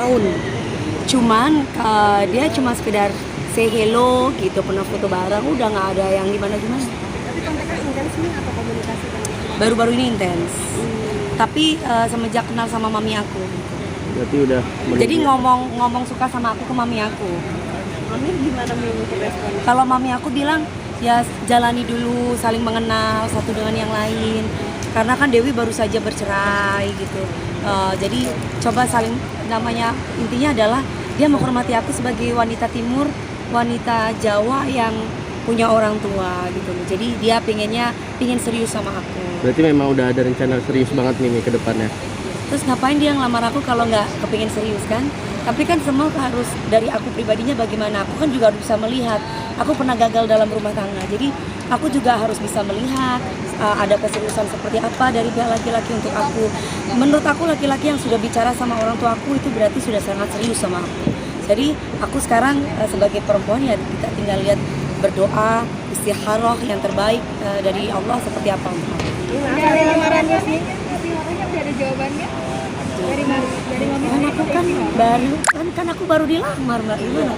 tahun. Cuman dia cuma sekedar say hello gitu, pernah foto bareng, udah nggak ada yang gimana-gimana. Tapi kontaknya intens nih atau komunikasi kan? Baru-baru ini intens. Tapi semenjak kenal sama mami aku. Berarti udah Jadi ngomong suka sama aku ke mami aku. Mami gimana untuk respon? Kalau mami aku bilang ya jalani dulu, saling mengenal satu dengan yang lain. Karena kan Dewi baru saja bercerai gitu. Jadi coba saling, namanya intinya adalah dia menghormati aku sebagai wanita timur, wanita Jawa yang punya orang tua gitu loh. Jadi dia pingin serius sama aku. Berarti memang udah ada rencana serius banget nih ke depannya. Terus ngapain dia ngelamar aku kalau nggak kepingin serius kan? Tapi kan semua harus dari aku pribadinya bagaimana. Aku kan juga harus bisa melihat. Aku pernah gagal dalam rumah tangga. Jadi aku juga harus bisa melihat ada keseriusan seperti apa dari pihak laki-laki untuk aku. Menurut aku laki-laki yang sudah bicara sama orang tua aku itu berarti sudah sangat serius sama aku. Jadi aku sekarang sebagai perempuan ya kita tinggal lihat, berdoa, istikharah yang terbaik dari Allah seperti apa untuk aku. Dari lamarannya sih, udah ada jawabannya dari mami. Kan aku kan aku baru dilamar Mbak, gimana?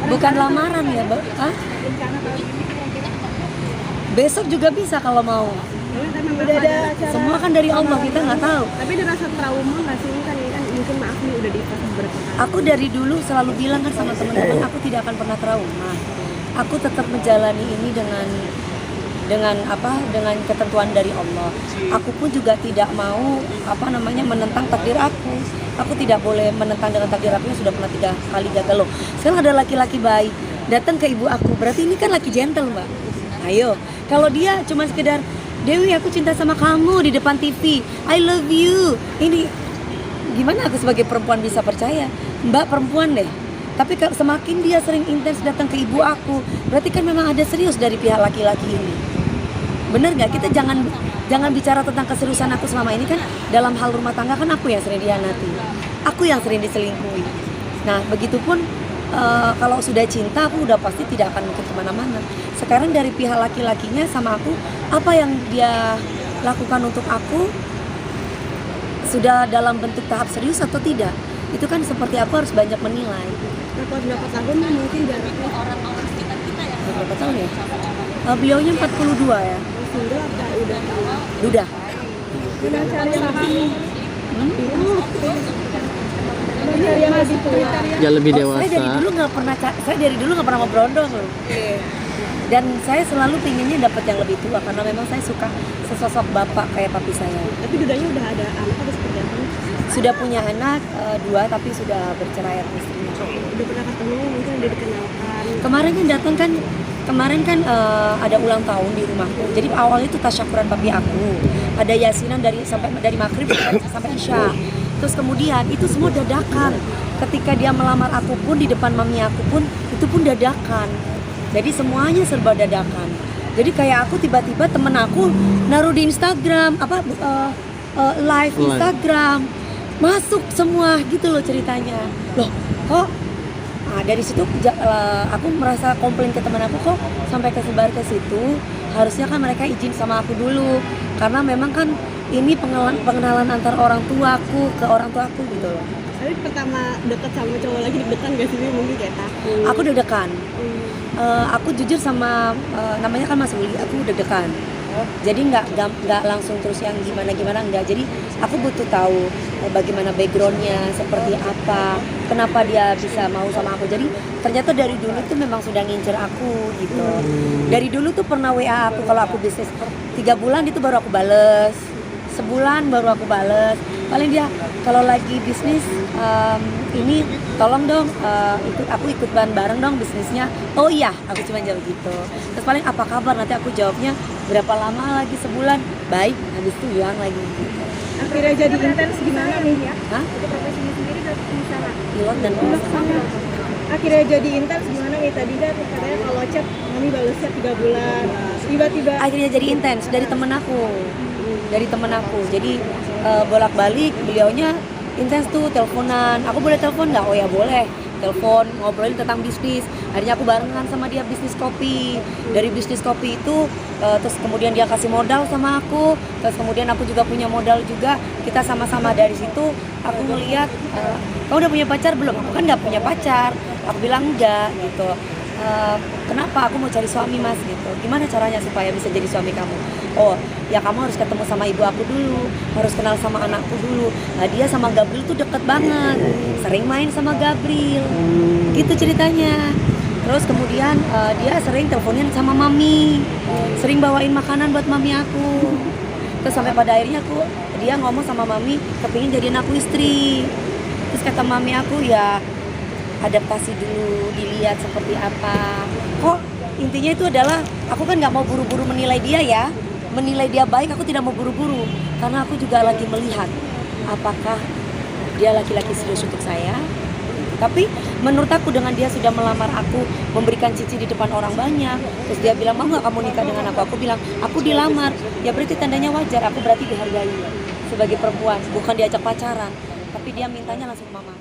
Bukan lamaran ya Mbak? Hah? Besok juga bisa kalau mau. Udah ada acara. Semua kan dari Allah, kita nggak tahu. Tapi ada rasa trauma nggak sih? Ini kan mungkin maaf nih udah dipas berkali. Aku dari dulu selalu bilang kan sama teman-teman, aku tidak akan pernah trauma. Aku tetap menjalani ini dengan ketentuan dari Allah. Aku pun juga tidak mau menentang takdir aku. Aku tidak boleh menentang dengan takdir aku yang sudah pernah 3 kali gagal loh. Sekarang ada laki-laki baik datang ke ibu aku, berarti ini kan laki gentle Mbak. Ayo, kalau dia cuma sekedar Dewi aku cinta sama kamu di depan TV, I love you, ini gimana aku sebagai perempuan bisa percaya? Mbak perempuan deh. Tapi semakin dia sering intens datang ke ibu aku, berarti kan memang ada serius dari pihak laki-laki ini. Bener nggak? Kita jangan bicara tentang keseriusan aku selama ini kan dalam hal rumah tangga kan aku yang sering dihianati, aku yang sering diselingkuhi. Nah begitupun kalau sudah cinta aku udah pasti tidak akan mungkin kemana-mana. Sekarang dari pihak laki-lakinya sama aku, apa yang dia lakukan untuk aku sudah dalam bentuk tahap serius atau tidak? Itu kan seperti aku harus banyak menilai. Berapa tahun mungkin jaraknya orang-orang sekitar kita ya? Berapa tahun ya? Beliaunya 42 ya. Sudah apa udah? Udah. Udah cari lagi. Cari yang lebih tua. Ya lebih dewasa. Saya dari dulu nggak pernah mau berondong loh. Dan saya selalu pinginnya dapat yang lebih tua karena memang saya suka sesosok bapak kayak papi saya. Tapi dudanya udah ada anak atau seperti apa? Sudah punya anak 2 tapi sudah bercerai istrinya. Udah pernah ketemu, mungkin udah dikenalkan. Kemarin kan ada ulang tahun di rumahku. Jadi awalnya itu tasyakuran papi aku. Ada yasinan dari maghrib sampai isya. Terus kemudian itu semua dadakan. Ketika dia melamar aku pun di depan mami aku pun itu pun dadakan. Jadi semuanya serba dadakan. Jadi kayak aku tiba-tiba temen aku naruh di Instagram live Instagram, masuk semua gitu loh ceritanya. Loh kok dari situ aku merasa komplain ke teman aku, kok sampai kesebar ke situ. Harusnya kan mereka izin sama aku dulu karena memang kan ini pengenalan antar orang tuaku ke orang tuaku gitu loh. Tapi pertama deket sama cowok lagi deg-degan gak sih? Mungkin kayak takut. Aku deg-degan. Aku jujur sama namanya kan Mas Uli, aku deg-degan. Jadi nggak langsung terus yang gimana enggak. Jadi aku butuh tahu bagaimana backgroundnya, seperti apa, kenapa dia bisa mau sama aku. Jadi ternyata dari dulu tuh memang sudah ngincer aku gitu. Dari dulu tuh pernah WA aku kalau aku bisnis 3 bulan itu baru aku bales, sebulan baru aku bales. Paling dia kalau lagi bisnis ini tolong dong aku ikut bareng dong bisnisnya. Oh iya, aku cuma jawab gitu. Terus paling apa kabar, nanti aku jawabnya berapa lama lagi, sebulan, baik, habis itu hilang lagi gitu. Akhirnya jadi intens gimana nih ya? Hah? Itu profesinya sendiri udah misalnya. Pilot dan pemesan. Akhirnya jadi intens gimana nih? Tadi kan katanya kalau chat mami balesnya 3 bulan. Tiba-tiba Akhirnya jadi intens dari temen aku. Jadi bolak-balik beliaunya intens tuh teleponan. Aku boleh telepon nggak? Oh ya boleh. telepon, ngobrolin tentang bisnis. Akhirnya aku barengan sama dia bisnis kopi. Dari bisnis kopi itu terus kemudian dia kasih modal sama aku, terus kemudian aku juga punya modal juga. Kita sama-sama dari situ aku melihat, kau udah punya pacar belum? Aku kan nggak punya pacar. Aku bilang enggak gitu. Kenapa? Aku mau cari suami mas gitu. Gimana caranya supaya bisa jadi suami kamu? Oh ya kamu harus ketemu sama ibu aku dulu, harus kenal sama anakku dulu. Nah dia sama Gabriel tuh deket banget, sering main sama Gabriel gitu ceritanya. Terus kemudian dia sering teleponin sama mami, sering bawain makanan buat mami aku. Terus sampai pada akhirnya dia ngomong sama mami kepingin jadiin aku istri. Terus kata mami aku ya adaptasi dulu, dilihat seperti apa. Kok intinya itu adalah aku kan nggak mau buru-buru menilai dia ya, menilai dia baik aku tidak mau buru-buru karena aku juga lagi melihat apakah dia laki-laki serius untuk saya. Tapi menurut aku dengan dia sudah melamar aku, memberikan cici di depan orang banyak, terus dia bilang mau nggak kamu nikah dengan aku? Aku bilang aku dilamar, ya berarti tandanya wajar, aku berarti dihargai sebagai perempuan, bukan diajak pacaran, tapi dia mintanya langsung ke mama.